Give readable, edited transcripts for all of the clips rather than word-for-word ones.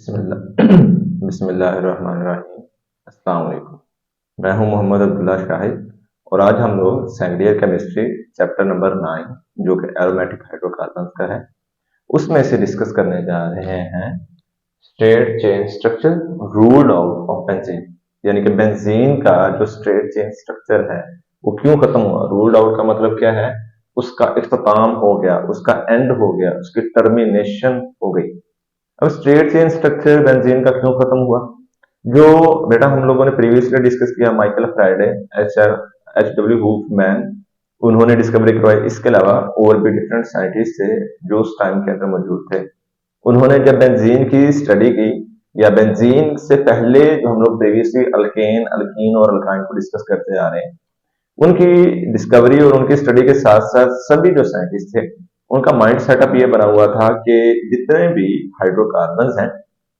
बिस्मिल्लाहिर्रहमानिर्रहीम। अस्सलाम वालेकुम। मैं हूं मोहम्मद अब्दुल्ला शाहिद और आज हम लोग second year chemistry chapter number 9 जो कि एरोमेटिक हाइड्रोकार्बन्स का है उसमें से डिस्कस करने जा रहे हैं straight chain structure ruled out of benzene. यानी कि बेंजीन का जो स्ट्रेट चेन स्ट्रक्चर है वो क्यों खत्म हुआ। रूल्ड आउट का मतलब क्या है, उसका इख्तिताम हो गया, उसका एंड हो गया, उसकी टर्मिनेशन हो गई। अब स्ट्रेट चेन स्ट्रक्चर बेंजीन का क्यों खत्म हुआ, जो बेटा हम लोगों ने प्रीवियसली डिस्कस किया, माइकल फ्राइडे, एच डब्ल्यू हुफमैन, उन्होंने डिस्कवरी करवाई। इसके अलावा और भी डिफरेंट साइंटिस्ट थे जो उस टाइम के अंदर मौजूद थे। उन्होंने जब बेंजीन की स्टडी की या बेंजीन से पहले जो हम लोग प्रीवियसली अल्केन, अल्कीन और अल्काइन को डिस्कस करते आ रहे हैं, उनकी डिस्कवरी और उनकी स्टडी के साथ साथ सभी जो साइंटिस्ट थे उनका माइंड सेटअप ये बना हुआ था कि जितने भी हाइड्रोकार्बन्स हैं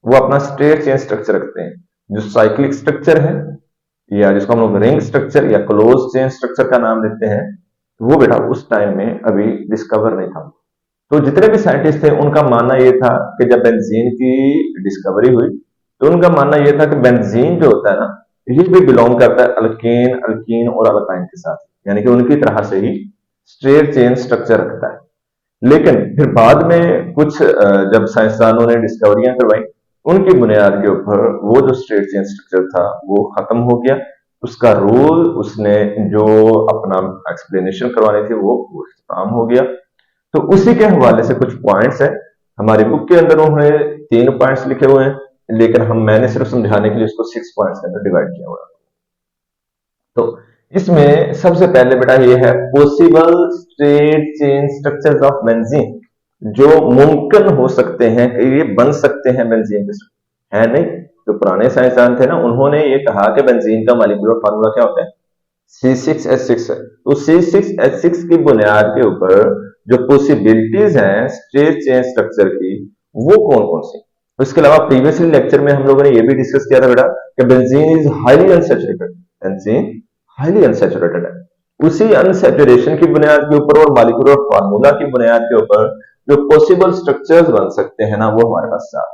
वो अपना स्ट्रेट चेन स्ट्रक्चर रखते हैं। जो साइक्लिक स्ट्रक्चर है या जिसको हम लोग रिंग स्ट्रक्चर या क्लोज चेन स्ट्रक्चर का नाम देते हैं, वो बेटा उस टाइम में अभी डिस्कवर नहीं था। तो जितने भी साइंटिस्ट थे उनका मानना ये था कि जब बेंजीन की डिस्कवरी हुई तो उनका मानना ये था कि बेंजीन जो होता है ना, ये भी बिलोंग करता है अल्केन, अल्कीन और अल्काइन के साथ, यानी कि उनकी तरह से ही स्ट्रेट चेन स्ट्रक्चर रखता है। लेकिन फिर बाद में कुछ जब साइंसदानों ने डिस्कवरियां करवाई, उनकी बुनियाद के ऊपर वो जो स्ट्रेट चेन स्ट्रक्चर था वो खत्म हो गया। उसका रोल, उसने जो अपना एक्सप्लेनेशन करवानी थी वो काम हो गया। तो उसी के हवाले से कुछ पॉइंट्स है हमारी बुक के अंदर। उन्होंने 3 पॉइंट्स लिखे हुए हैं, लेकिन मैंने सिर्फ समझाने के लिए इसको 6 पॉइंट्स के अंदर डिवाइड किया हुआ है। तो इसमें सबसे पहले बेटा ये है possible straight chain structures of benzene, जो मुमकिन हो सकते हैं कि ये बन सकते हैं बेंजीन के है नहीं। जो पुराने साइंसदान थे ना, उन्होंने ये कहा कि बेंजीन का मॉलिक्यूलर फार्मूला क्या होता है, C6H6 है। तो C6H6 की बुनियाद के ऊपर जो पॉसिबिलिटीज हैं स्ट्रेट चेन स्ट्रक्चर की, वो कौन कौन सी। इसके अलावा प्रीवियसली लेक्चर में हम लोगों ने ये भी डिस्कस किया था बेटा कि benzene is highly unsaturated, benzene highly unsaturated है। उसी अनसैचुरेशन की बुनियाद के ऊपर और मॉलिक्यूलर फार्मूला की बुनियाद के ऊपर जो पॉसिबल स्ट्रक्चर्स बन सकते हैं ना, वो हमारे पास साथ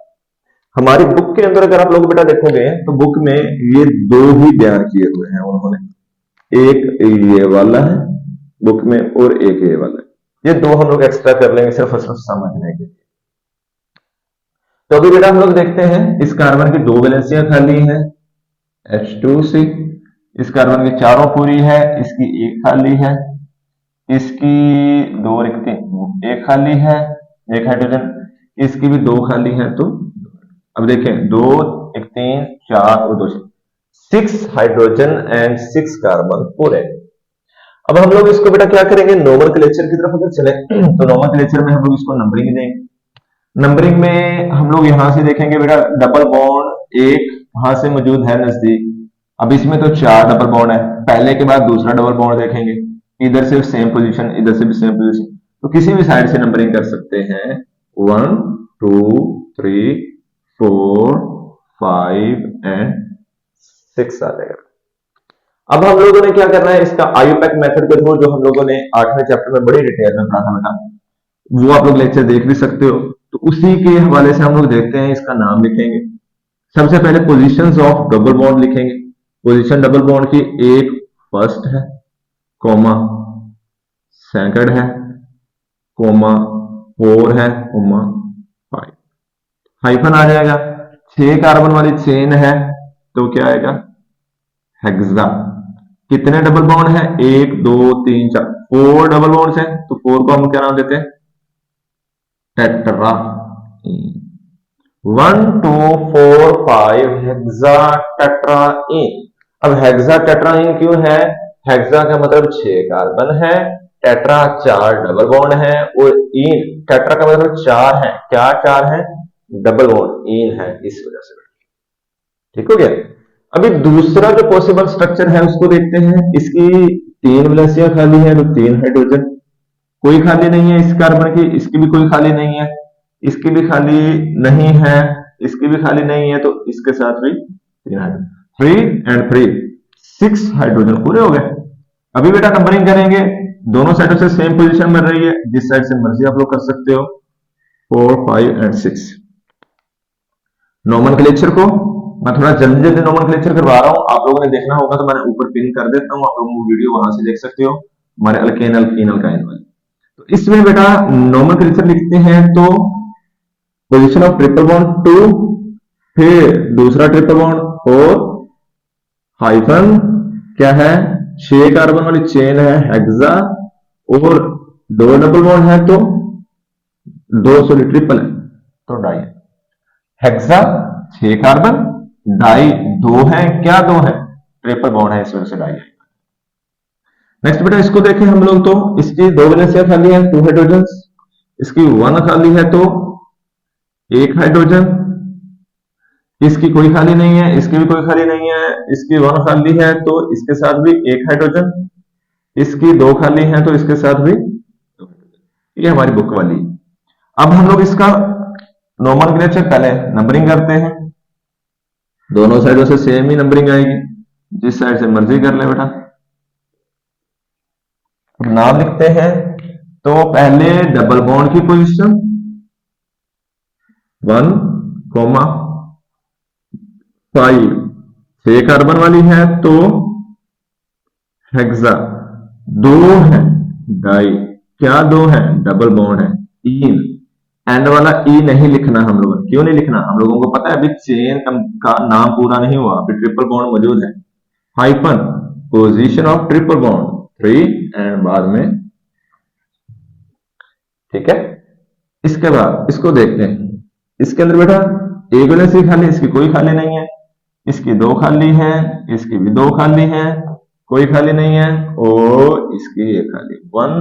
हमारी बुक के अंदर अगर आप लोग बेटा देखोगे तो बुक में ये 2 ही बयान किए हुए हैं उन्होंने। एक ये वाला है बुक में और एक ये वाला है। ये 2 हम लोग एक्स्ट्रा कर लेंगे सिर्फ समझने के लिए। तो अभी बेटा हम लोग देखते हैं इस कार्बन की 2 वैलेंसियां खाली हैं H2C, इस कार्बन की चारों पूरी है, इसकी एक खाली है, इसकी 2 रिक्ति, एक खाली है, एक हाइड्रोजन, इसकी भी 2 खाली है। तो अब देखें 2 1 3 4 और 2 6 हाइड्रोजन एंड 6 कार्बन पूरे। अब हम लोग इसको बेटा क्या करेंगे, नोमेनक्लेचर की तरफ अगर चले तो नोमेनक्लेचर में हम लोग इसको नंबरिंग देंगे। नंबरिंग में हम लोग यहां से देखेंगे बेटा डबल बॉन्ड एक वहां से मौजूद है नजदीक। अब इसमें तो 4 डबल बॉन्ड है, पहले के बाद दूसरा डबल बॉन्ड देखेंगे, इधर से सेम पोजीशन, इधर से भी सेम पोजीशन, तो किसी भी साइड से नंबरिंग कर सकते हैं। 1 2 3 4 5 एंड 6 आ जाएगा। अब हम लोगों ने क्या करना है, इसका आईयूपैक मेथड के थ्रू, जो हम लोगों ने 8वें चैप्टर में बड़ी डिटेल में पढ़ा था बेटा, वो आप लोग लेक्चर देख भी सकते हो। तो उसी के हवाले से हम लोग देखते हैं, इसका नाम लिखेंगे। सबसे पहले पोजीशंस ऑफ डबल बॉन्ड लिखेंगे। पोजीशन डबल बॉन्ड की एक फर्स्ट है, कॉमा सेकंड है, कॉमा 4 है, कॉमा 5, हाइफन आ जाएगा। 6 कार्बन वाली चेन है तो क्या आएगा, हेक्सा। कितने डबल बॉन्ड है, 1 2 3 4, 4 डबल बॉन्ड है, तो 4 को हम क्या नाम देते हैं, टेट्रा। 1 2 4 5 हेक्सा टेट्राइन। अब हेक्सा टेट्राइन क्यों है, हेक्सा का मतलब 6 कार्बन है, टेट्रा 4 डबल बॉन्ड है, और इन टेट्रा का मतलब 4 है। क्या 4 है, डबल बॉन्ड इन है, इस वजह से। ठीक हो गया। अभी दूसरा जो पॉसिबल स्ट्रक्चर है उसको देखते हैं। इसकी 3 वैलेंसियां खाली है, तो 3 हाइड्रोजन, कोई खाली नहीं है इस कार्बन की, इसकी भी कोई खाली नहीं है, इसकी भी खाली नहीं है, इसकी भी खाली नहीं है, तो इसके साथ भी 3 हाइड्रोजन, 3 एंड 3 6 हाइड्रोजन पूरे हो गए। अभी बेटा नंबरिंग करेंगे, दोनों साइडों से सेम पोजीशन बन रही है, जिस साइड से मर्जी आप लोग कर सकते हो, 4 5 एंड 6। नोमेनक्लेचर को मैं थोड़ा जल्दी जल्दी नोमेनक्लेचर करवा रहा हूं, आप लोगों ने देखना होगा तो मैंने ऊपर पिन कर देता हूं, आप लोगों को वीडियो वहां से देख सकते हो हमारे अल्केन अल्कीन अल्काइन वाली। तो इसमें बेटा नोमेनक्लेचर लिखते हैं तो पोजीशन ऑफ ट्रिपल बॉन्ड 2, फिर दूसरा ट्रिपल बॉन्ड 4, हाइफन क्या है 6 कार्बन वाली चेन है हेक्सा, और 2 डबल बॉन्ड है तो 2 सॉरी ट्रिपल है तो डाई है। हेक्सा 6 कार्बन, डाई 2 है, क्या 2 है ट्रिपल बॉन्ड है, इस वजह से डाई है। नेक्स्ट बेटा इसको देखें हम लोग तो इसकी 2 वैलेंसियां खाली है 2 हाइड्रोजन, इसकी 1 खाली है तो 1 हाइड्रोजन, इसकी कोई खाली नहीं है, इसकी भी कोई खाली नहीं है, इसकी 1 खाली है तो इसके साथ भी 1 हाइड्रोजन, इसकी 2 खाली है तो इसके साथ भी 2 हाइड्रोजन। ये हमारी बुक वाली। अब हम लोग इसका नोमेनक्लेचर पहले नंबरिंग करते हैं, दोनों साइडों से सेम ही नंबरिंग आएगी, जिस साइड से मर्जी कर ले बेटा। अब नाम लिखते हैं तो पहले डबल बॉन्ड की पोजीशन 1, 5, 6 कार्बन वाली है तो हेक्सा, 2 है डाई, क्या 2 है डबल बॉन्ड है, इन एंड वाला ई नहीं लिखना हम लोगों ने, क्यों नहीं लिखना, हम लोगों को पता है अभी चेन का नाम पूरा नहीं हुआ, अभी ट्रिपल बॉन्ड मौजूद है। Hyphen position of triple bond 3 and बाद में, ठीक है। इसके बाद इसको देखते हैं, इसके अंदर बेटा एक वैलेंसी खाली, इसकी कोई खाली नहीं है, इसकी 2 खाली है, इसकी भी 2 खाली है, कोई खाली नहीं है, और इसकी एक खाली 1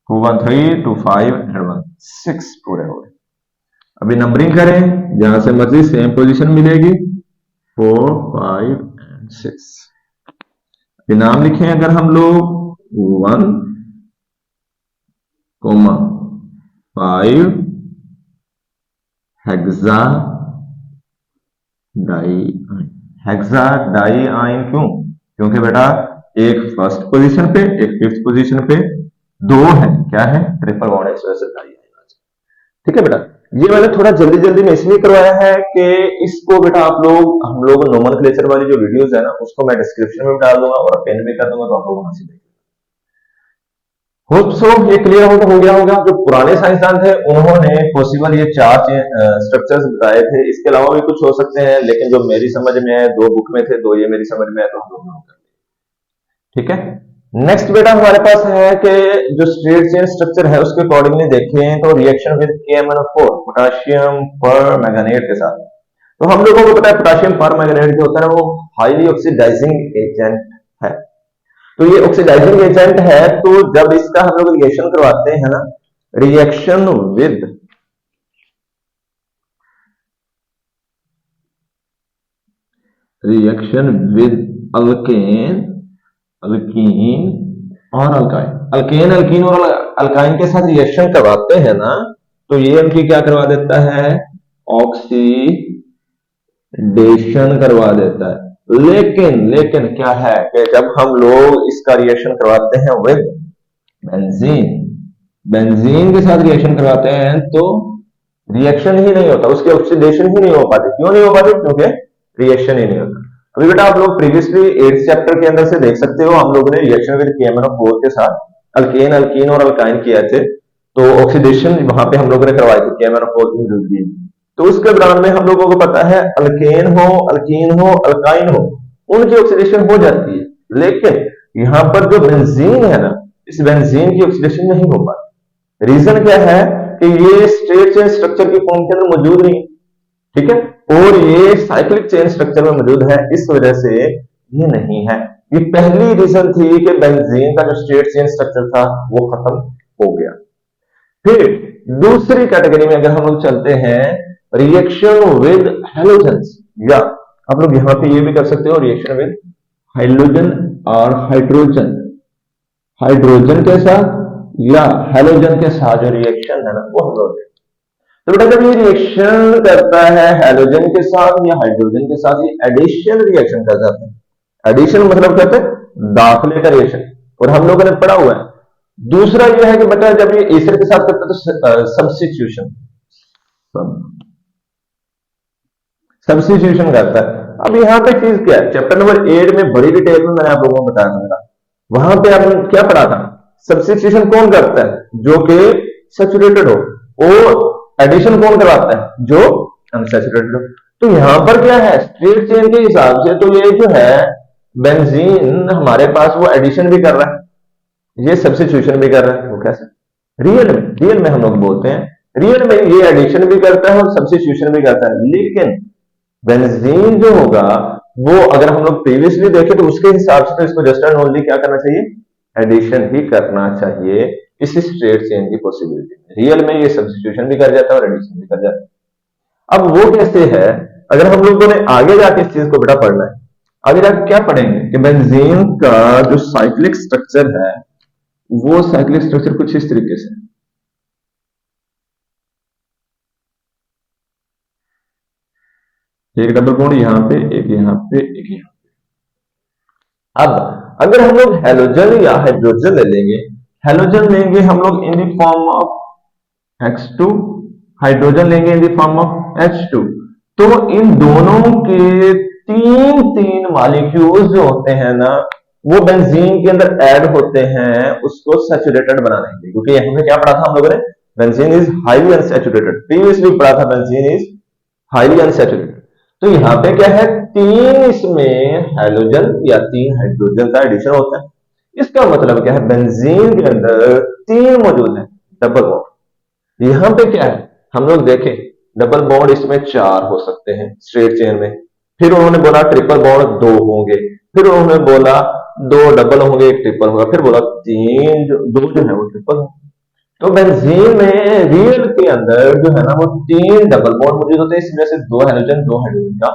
2 1 3 2 5 एंड 1 6 पूरे हो गए। अभी नंबरिंग करें, जहां से मर्जी सेम पोजीशन मिलेगी 4 5 एंड 6। अभी नाम लिखें अगर हम लोग 1, 5 हेक्सा डाई आइन, हेक्सा डाई आइन क्यों, क्योंकि बेटा एक फर्स्ट पोजीशन पे एक फिफ्थ पोजीशन पे 2 है, क्या है ट्रिपल बॉन्ड है, इस वजह से डाई आइन। ठीक है बेटा, ये मैंने थोड़ा जल्दी जल्दी में इसलिए करवाया है कि इसको बेटा आप लोग हम लोग नोमेनक्लेचर वाली जो वीडियोस है ना उसको मैं डिस्क्रिप्शन में डाल दूंगा और पिन भी कर दूंगा, तो आप लोग वहां से देख होप सो ये क्लियर हो गया होगा। जो पुराने साइंसदान थे उन्होंने पॉसिबल ये 4 स्ट्रक्चर्स बताए थे, इसके अलावा भी कुछ हो सकते हैं, लेकिन जो मेरी समझ में है 2 बुक में थे, 2 ये मेरी समझ में है, तो हम लोग कर लिए। ठीक है, नेक्स्ट बेटा हमारे पास है कि जो स्ट्रेट चेन स्ट्रक्चर है उसके अकॉर्डिंगली देखें तो रिएक्शन विद KMnO4 पोटाशियम पर मैंगनेट के साथ, तो हम लोगों को पता है पोटाशियम पर मैंगनेट जो होता है वो हाईली ऑक्सीडाइजिंग एजेंट है। तो ये ऑक्सीडाइजिंग एजेंट है, तो जब इसका हम लोग रिएक्शन करवाते हैं ना, रिएक्शन विद अल्केन अल्कीन और अल्काइन, अल्केन अल्कीन और अल्काइन के साथ रिएक्शन करवाते हैं ना, तो ये हमकी क्या करवा देता है, ऑक्सीडेशन करवा देता है। लेकिन क्या है कि जब हम लोग इसका रिएक्शन करवाते हैं विद बेंजीन के साथ रिएक्शन करवाते हैं तो रिएक्शन ही नहीं होता, उसकी ऑक्सीडेशन ही नहीं हो पाती। क्यों नहीं हो पाती, क्योंकि रिएक्शन ही नहीं होता। अभी बेटा आप लोग प्रीवियसली 8th चैप्टर के अंदर से देख सकते हो, हम लोगों ने रिएक्शन विद KMnO4 के साथ अल्केन अल्कीन और अल्काइन किए थे, तो ऑक्सीडेशन वहां पे हम लोगों ने करवाई थी KMnO4 की मौजूदगी। तो उसके दौरान में हम लोगों को पता है अल्केन हो अल्कीन हो अल्काइन हो उनकी ऑक्सीडेशन हो जाती है, लेकिन यहां पर जो बेंजीन है ना, इस बेंजीन की ऑक्सीडेशन नहीं हो पाती। रीजन क्या है कि ये स्ट्रेट चेन स्ट्रक्चर की फॉर्म के अंदर मौजूद नहीं, ठीक है, और ये साइक्लिक चेन स्ट्रक्चर में मौजूद है, इस वजह से ये नहीं है। ये पहली रीजन थी कि बेंजीन का जो स्ट्रेट चेन स्ट्रक्चर था वो खत्म हो गया। फिर दूसरी कैटेगरी में अगर हम लोग चलते हैं, रिएक्शन विद हैलोजेंस, या आप लोग यहां पे ये भी कर सकते हो रिएक्शन विद हाइड्रोजन और हाइड्रोजन, हाइड्रोजन के साथ या हैलोजन के साथ जो रिएक्शन है ना वो हम लोग, तो बेटा जब ये रिएक्शन करता है हैलोजन के साथ या हाइड्रोजन के साथ, ये एडिशन रिएक्शन कर जाता है। एडिशन मतलब कहते हैं दाखिले का रिएक्शन, और हम लोगों ने पढ़ा हुआ है। दूसरा यह है कि बेटा जब ये एसिड के साथ करता है तो सब्स्टिट्यूशन, सब्स्टिट्यूशन करता है। अब यहाँ पे चीज क्या है, चैप्टर नंबर 8 में बड़ी डिटेल में मैंने आप लोगों को बताया था, वहां पे आपने क्या पढ़ा था, सब्स्टिट्यूशन कौन करता है जो कि सैचुरेटेड हो, और एडिशन कौन करवाता है जो अनसैचुरेटेड हो। तो यहां पर क्या है, स्ट्रेट चेन के हिसाब से तो ये जो है बेंजीन हमारे पास वो एडिशन भी कर रहा है, ये सब्स्टिट्यूशन भी कर रहा है। वो कैसे, रियल में हम लोग बोलते हैं रियल में ये एडिशन भी करता है और सब्स्टिट्यूशन भी करता है, लेकिन बेंजीन जो होगा वो अगर हम लोग प्रीवियसली देखें तो उसके हिसाब से तो इसको जस्ट एंड ओनली क्या करना चाहिए, एडिशन ही करना चाहिए इस स्ट्रेट चेन की पॉसिबिलिटी में। रियल में ये सब्स्टिट्यूशन भी कर जाता है और एडिशन भी कर जाता है। अब वो कैसे है, अगर हम लोगों ने आगे जाके इस चीज को बेटा पढ़ना है, आगे जाके क्या पढ़ेंगे कि बेंजीन का जो साइक्लिक स्ट्रक्चर है वो साइक्लिक स्ट्रक्चर कुछ इस तरीके से, एक डबल बॉन्ड यहां पे, एक यहां पे, एक यहां पे। अब अगर हम लोग हेलोजन या हाइड्रोजन ले लेंगे, हेलोजन लेंगे हम लोग in the form of X2, hydrogen लेंगे in the form of H2, तो इन दोनों के तीन तीन मॉलिक्यूल्स जो होते हैं ना वो बेंजीन के अंदर ऐड होते हैं उसको सैचुरेटेड बनाने के लिए। क्योंकि यहां पे क्या पढ़ा था हम लोगों ने, benzene is highly unsaturated, previously पढ़ा था बेंजीन इज हाईली अनसैचुरेटेड। तो यहाँ पे क्या है, तीन इसमें हेलोजन या तीन हाइड्रोजन का एडिशन होता है। इसका मतलब क्या है, बेंजीन के अंदर तीन मौजूद है डबल बॉन्ड। यहां पे क्या है, हम लोग देखें डबल बॉन्ड इसमें चार हो सकते हैं स्ट्रेट चेन में, फिर उन्होंने बोला ट्रिपल बॉन्ड दो होंगे, फिर उन्होंने बोला दो डबल होंगे एक ट्रिपल होगा, फिर बोला तीन दो जो है वो ट्रिपल होंगे। तो बेंजीन में रियल के अंदर जो है ना वो तीन डबल बॉन्ड मौजूद होते हैं, इसमें से दो हाइड्रोजन दो हाइड्रोजन का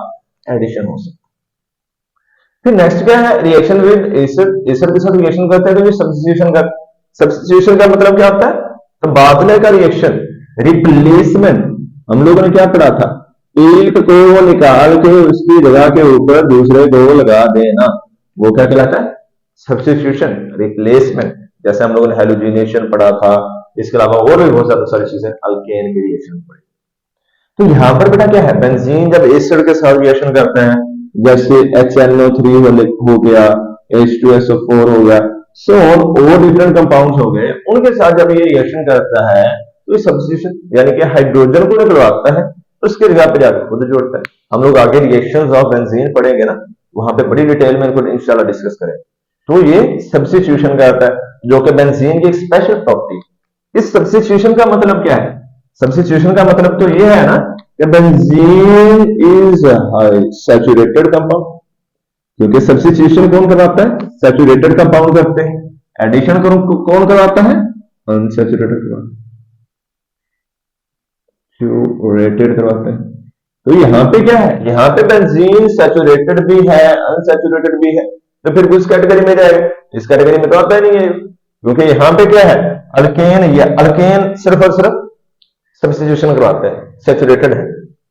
एडिशन हो सकता है। फिर नेक्स्ट क्या है, रिएक्शन विद एसिड, एसिड के साथ रिएक्शन करते हैं तो ये सब्स्टिट्यूशन का मतलब क्या होता है, तो बादले का रिएक्शन, रिप्लेसमेंट। हम लोगों ने क्या पढ़ा था, एक को निकाल के उसकी जगह के ऊपर दूसरे को लगा देना, वो क्या कहलाता है, सब्स्टिट्यूशन, रिप्लेसमेंट। जैसे हम लोगों ने हेलोजिनेशन पढ़ा था, इसके अलावा और भी बहुत सारी चीजें, अल्केन के रिएक्शन पढ़े। तो यहां पर बेटा क्या है, बेंजीन जब एसिड के साथ रिएक्शन करते हैं, जैसे HNO3 हो गया, H2SO4 हो गया, सो और डिफरेंट कंपाउंड्स हो गए, उनके साथ जब ये रिएक्शन करता है तो ये सब्स्टिट्यूशन यानी कि हाइड्रोजन को निकलवाता है, उसके जगह पे जाकर खुद जोड़ता है। हम लोग आगे रिएक्शंस ऑफ बेंजीन पढ़ेंगे ना, वहां पे बड़ी डिटेल में इनको इंशाल्लाह डिस्कस करेंगे। तो ये सब्स्टिट्यूशन करता है जो कि बेंजीन की एक स्पेशल प्रॉपर्टी। इस सब्स्टिट्यूशन का मतलब क्या है, सब्स्टिट्यूशन का मतलब तो ये है ना कि बेंजीन इज सैचुरेटेड कंपाउंड, क्योंकि सब्स्टिट्यूशन कौन करवाता है, सैचुरेटेड कंपाउंड करते हैं, एडिशन कौन करवाता है, अनसैचुरेटेड करवाते हैं। तो यहां पे क्या है, यहां पे बेंजीन सैचुरेटेड भी है अनसैचुरेटेड भी है, तो फिर किस कैटेगरी में जाएगा, इस कैटेगरी में तो आता नहीं है, क्योंकि यहां पे क्या है, अल्केन या अल्केन सिर्फ और सिर्फ सब्स्टिट्यूशन करवाते हैं, सैचुरेटेड है।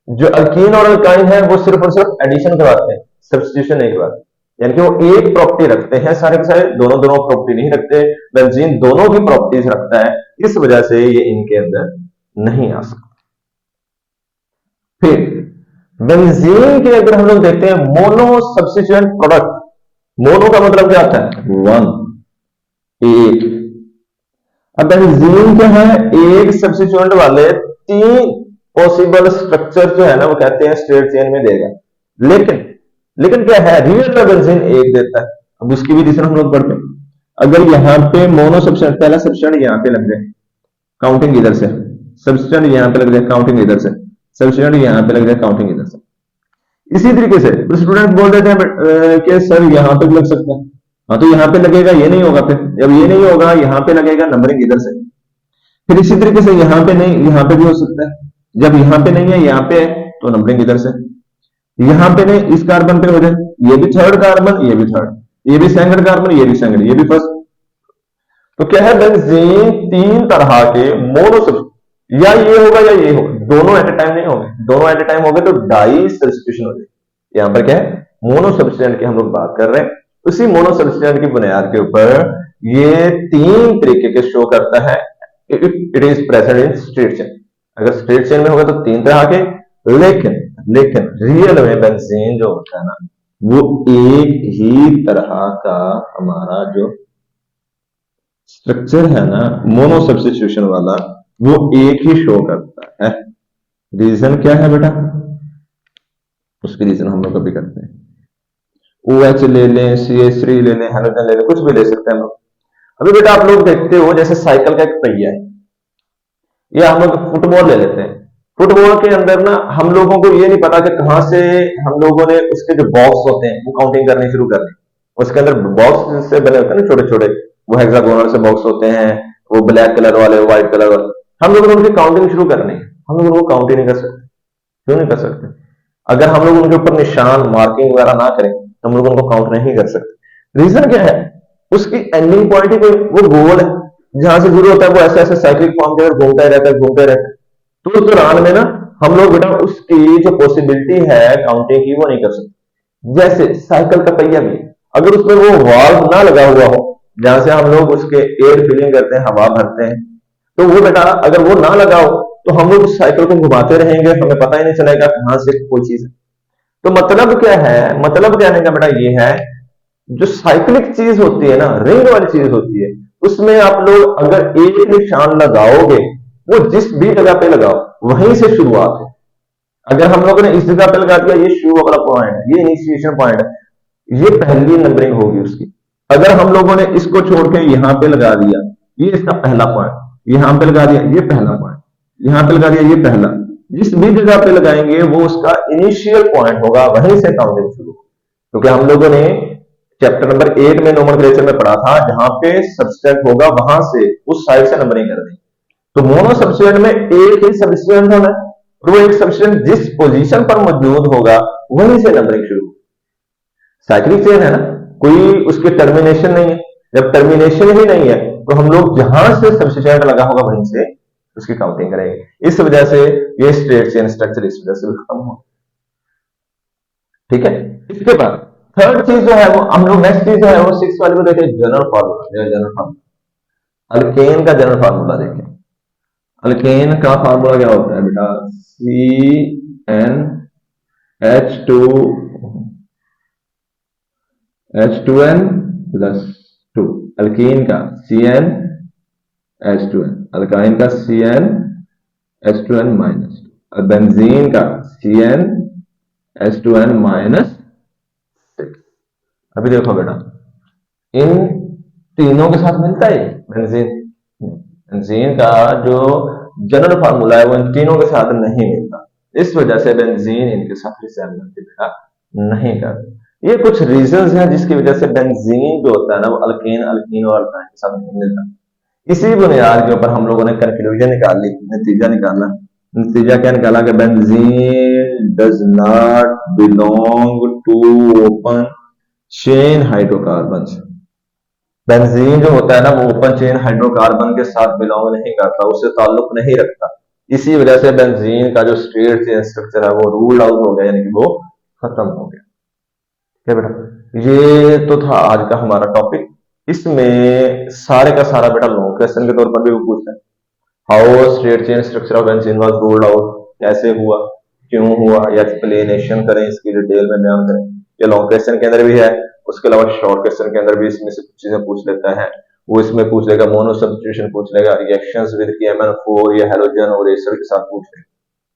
जो अल्कीन और अल्काइन है वो सिर्फ और सिर्फ एडिशन करवाते हैं, सब्स्टिट्यूशन नहीं करवाते। यानी कि वो एक प्रॉपर्टी रखते हैं सारे के सारे, दोनों दोनों प्रॉपर्टी नहीं रखते। बेंजीन दोनों की प्रॉपर्टीज रखता है, इस वजह से ये इनके अंदर नहीं आ सकता। फिर बेंजीन के अगर हम लोग देखते हैं मोनो सब्स्टिट्यूएंट प्रोडक्ट, मोनो का मतलब क्या होता है, वन, एक। अब बेंजीन क्या है, एक सब्स्टिट्यूएंट वाले तीन पॉसिबल स्ट्रक्चर जो है ना वो कहते हैं स्ट्रेट चेन में देगा, लेकिन क्या है, रियल में बेंजीन एक देता है। अब उसकी भी रीजन हम लोग पढ़ते हैं। अगर यहाँ पे मोनो सब्स्टिट्यूएंट, पहला सब्स्टिट्यूएंट यहाँ पे लग जाए, काउंटिंग इधर से, सब्स्टिट्यूएंट यहाँ पे लग जाए, काउंटिंग इधर से, सब्स्टिट्यूएंट यहाँ पे लग जाए, काउंटिंग इधर से। इसी तरीके से स्टूडेंट बोल देते हैं कि सर यहाँ पे लग सकता है, हाँ तो यहाँ पे लगेगा, ये नहीं होगा, फिर जब ये नहीं होगा यहाँ पे लगेगा, नंबरिंग इधर से। फिर इसी तरीके से यहाँ पे नहीं, यहाँ पे भी हो सकता है, जब यहाँ पे नहीं है यहाँ पे है तो नंबरिंग इधर से। यहाँ पे नहीं, इस कार्बन पे हो जाए, ये भी थर्ड कार्बन, ये भी थर्ड, ये भी सेकंड कार्बन, ये भी सेकंड, ये भी फर्स्ट। तो क्या है, बेंजीन तीन तरह के मोनो सब्स्टिट्यूशन, या ये होगा या ये होगा, दोनों एट ए टाइम नहीं होंगे, दोनों एट ए टाइम हो गए तो डाई सब्स्टिट्यूशन हो जाएगी। यहाँ पर क्या है, मोनो सब्स्टिट्यूएंट की हम लोग बात कर रहे हैं, उसी मोनो सब्स्टिट्यूएंट की बुनियाद के ऊपर ये तीन तरीके के शो करता है, it is present in straight chain. अगर स्ट्रेट चेन में होगा तो तीन तरह के, लेकिन लेकिन रियल में बेंजीन जो होता है ना, वो एक ही तरह का हमारा जो स्ट्रक्चर है ना, मोनो सब्स्टिट्यूशन वाला, वो एक ही शो करता है। रीजन क्या है बेटा? उसकी रीजन हम लोग कभी करते हैं, OH ले लें, CH3 ले लें, हेलोजन ले लें, कुछ भी ले सकते हैं हम लोग। अभी बेटा आप लोग देखते हो जैसे साइकिल का एक पहिया है, या हम लोग फुटबॉल ले लेते हैं। फुटबॉल के अंदर ना हम लोगों को ये नहीं पता कि कहां से हम लोगों ने उसके जो बॉक्स होते हैं वो काउंटिंग करनी शुरू कर दी। उसके अंदर बॉक्स से बने होते हैं ना छोटे छोटे, वो हेक्सागोनल से बॉक्स होते हैं, वो ब्लैक कलर वाले, व्हाइट कलर वाले। हम लोगों ने उनकी काउंटिंग शुरू करनी है, हम लोग उनको काउंट ही नहीं कर सकते। क्यों नहीं कर सकते? अगर हम लोग उनके ऊपर निशान मार्किंग वगैरह ना करें तो हम लोग उनको काउंट नहीं कर सकते। रीजन क्या है? उसकी एंडिंग पॉइंट ही वो गोल है, जहां से शुरू होता है वो ऐसे ऐसे साइक्लिक फॉर्म के अंदर घूमता ही रहता है, घूमते रहता है। तो उस दौरान में ना हम लोग बेटा उसकी जो पॉसिबिलिटी है काउंटिंग की वो नहीं कर सकते। जैसे साइकिल का पहिया भी, अगर उसमें वो वाल्व ना लगा हुआ हो जहां से हम लोग उसके एयर फिलिंग करते हैं, हवा भरते हैं, तो वो बेटा अगर वो ना लगा हो तो हम लोग उस साइकिल को घुमाते रहेंगे, हमें पता ही नहीं चलेगा कहां से कोई चीज है। तो मतलब क्या है? मतलब कहने का बेटा ये है, जो साइक्लिक चीज होती है ना, रिंग वाली चीज होती है, उसमें आप लोग अगर एक निशान लगाओगे, वो जिस भी जगह पे लगाओ वहीं से शुरुआत है। अगर हम लोगों ने इस जगह पे लगा दिया, ये शुरू वाला पॉइंट है, ये इनिशिएशन पॉइंट है, ये पहली नंबरिंग होगी उसकी। अगर हम लोगों ने इसको छोड़ के यहां पे लगा दिया, ये इसका पहला पॉइंट, यहां पे लगा दिया ये पहला पॉइंट, यहां पे लगा दिया ये पहला, जिस भी जगह पे लगाएंगे वो उसका इनिशियल पॉइंट होगा, वहीं से काउंटिंग शुरू। क्योंकि हम लोगों ने चैप्टर नंबर 8 में नोमेनक्लेचर में पढ़ा था, जहां पे सब्सटेंट होगा वहां से उस साइड से नंबरिंग कर देंगे। तो मोनो सब्स्टिट्यूएंट में एक ही सब्स्टिट्यूएंट होना है, और वो एक सब्स्टिट्यूएंट जिस पोजीशन पर मौजूद होगा वहीं से नंबरिंग शुरू। साइक्लिक चेन है ना, कोई उसकी टर्मिनेशन नहीं है। जब टर्मिनेशन ही नहीं है तो हम लोग जहां से सब्स्टिट्यूएंट लगा होगा वहीं से उसकी काउंटिंग करेंगे। इस वजह से ये स्ट्रेट चेन स्ट्रक्चर इस वजह से खत्म हो। ठीक है, इसके बाद थर्ड चीज जो है वो हम लोग, नेक्स्ट चीज जो है वो सिक्स वाले को देखें, general formula. General formula alkane का जनरल फार्मूला देखें। अल्केन का फार्मूला क्या होता है बेटा? CnH2 H2n plus 2। अल्कीन का CnH2n, अल्काइन का CnH2n माइनस 2, और बेंजीन का CnH2n माइनस 6। अभी देखो बेटा, इन तीनों के साथ मिलता है बेंजीन। बेंजीन का जो जनरल फार्मूला है वो इन तीनों के साथ नहीं मिलता, इस वजह से बेंजीन इनके साथ रिसेम्बलेंस बेटा नहीं करता। ये कुछ रीजंस हैं जिसकी वजह से बेंजीन जो होता है ना वो अल्केन, अल्कीन और अल्काइन के साथ नहीं मिलता। इसी बुनियाद के ऊपर हम लोगों ने कंक्लूजन निकाली, नतीजा निकाला। नतीजा क्या निकाला कि benzene does not belong to open chain hydrocarbons. Benzene जो होता है ना वो ओपन चेन हाइड्रोकार्बन के साथ बिलोंग नहीं करता, उससे ताल्लुक नहीं रखता। इसी वजह से बेंजीन का जो स्ट्रेट चेन स्ट्रक्चर है वो रूल आउट हो गया, यानी कि वो खत्म हो गया। ठीक है बेटा, ये तो था आज का हमारा टॉपिक। इसमें सारे का सारा बेटा लॉन्ग क्वेश्चन के तौर पर भी वो पूछता है, how straight chain structure of benzene was ruled out, कैसे हुआ, क्यों हुआ, या एक्सप्लेनेशन करें, इसकी डिटेल में बयान करें। ये लॉन्ग क्वेश्चन के अंदर भी है, उसके अलावा शॉर्ट क्वेश्चन के अंदर भी इसमें से कुछ चीजें पूछ लेता है। वो इसमें पूछ लेगा, मोनो सब्स्टिट्यूशन पूछ लेगा, रिएक्शंस विद KMnO4 या हैलोजन और एस्टर के साथ पूछ लेगा।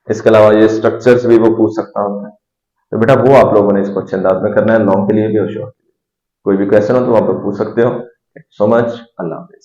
इसके अलावा ये स्ट्रक्चर्स भी वो पूछ सकता होता है। तो बेटा वो आप लोगों ने इसको अच्छे अंदाज में करना है, लॉन्ग के लिए भी और शॉर्ट के लिए। कोई भी क्वेश्चन हो तो आप लोग पूछ सकते हो। सो मच, अल्लाह हाफिज।